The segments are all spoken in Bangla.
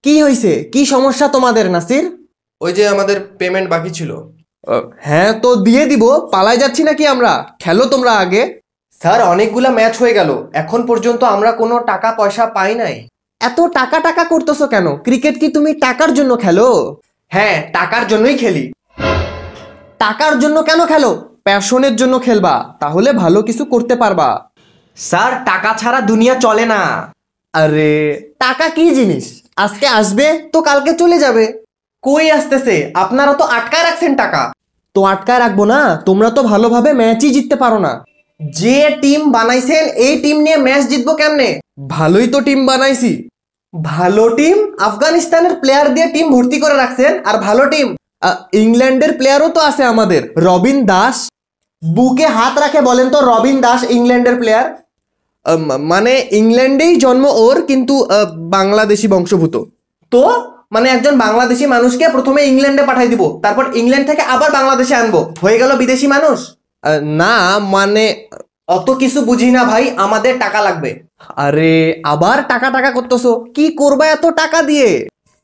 কি হয়েছে? কি সমস্যা তোমাদের নাসির? ওই যে আমাদের পেমেন্ট বাকি ছিল। হ্যাঁ তো দিয়ে দিব, পালাই যাচ্ছি নাকি আমরা? খেলো তোমরা আগে। স্যার অনেকগুলা ম্যাচ হয়ে গেল, এখন পর্যন্ত আমরা কোনো টাকা পয়সা পাই নাই। এত টাকা টাকা করতেছো কেন? ক্রিকেট কি তুমি টাকার জন্য খেলো? হ্যাঁ, টাকার জন্যই খেলি। টাকার জন্য কেন খেলো? প্যাশনের জন্য খেলবা, তাহলে ভালো কিছু করতে পারবা। স্যার টাকা ছাড়া দুনিয়া চলে না। আরে টাকা কি জিনিস? আজকে আসবে তো কালকে চলে যাবে। কই আসতেছে? আপনারা তো আটকায় রাখছেন টাকা। তো আটকায় রাখবো না? তোমরা তো ভালোভাবে ম্যাচই জিততে পারো না। যে টিম বানাইছেন এই টিম নিয়ে ম্যাচ জিতবো কেমনে? ভালোই তো টিম বানাইছি। ভালো টিম? আফগানিস্তানের প্লেয়ার দিয়ে টিম ভর্তি করে রাখছেন, আর ভালো টিম? ইংল্যান্ডের প্লেয়ারও তো আছে আমাদের, রবিন দাস। বুকে হাত রাখে বলেন তো, রবিন দাস ইংল্যান্ডের প্লেয়ার? মানে ইংল্যান্ডেই জন্ম ওর, কিন্তু বাংলাদেশি বংশভূত। তো মানে একজন বাংলাদেশি মানুষকে প্রথমে ইংল্যান্ডে পাঠাই দিব, তারপর ইংল্যান্ড থেকে আবার বাংলাদেশে আনবো, হয়ে গেল বিদেশি মানুষ? না মানে অত কিছু বুঝি না ভাই, আমাদের টাকা লাগবে। আরে আবার টাকা টাকা করতেছো, কি করবা এত টাকা দিয়ে?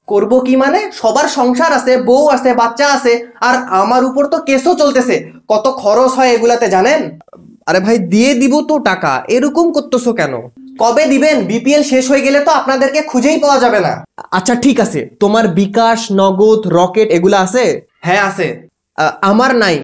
করব কি মানে, সবার সংসার আছে, বউ আছে, বাচ্চা আছে, আর আমার উপর তো কেসও চলতেছে। কত খরচ হয় এগুলাতে জানেন? আরে ভাই দিয়ে দিব তো টাকা, এরকম করতেছো কেন? কবে দিবেন? বিপিএল শেষ হয়ে গেলে তো আপনাদেরকে খুঁজেই পাওয়া যাবে না। আচ্ছা ঠিক আছে, তোমার বিকাশ, নগদ, রকেট এগুলা আছে? হ্যাঁ আছে। আমার নাই।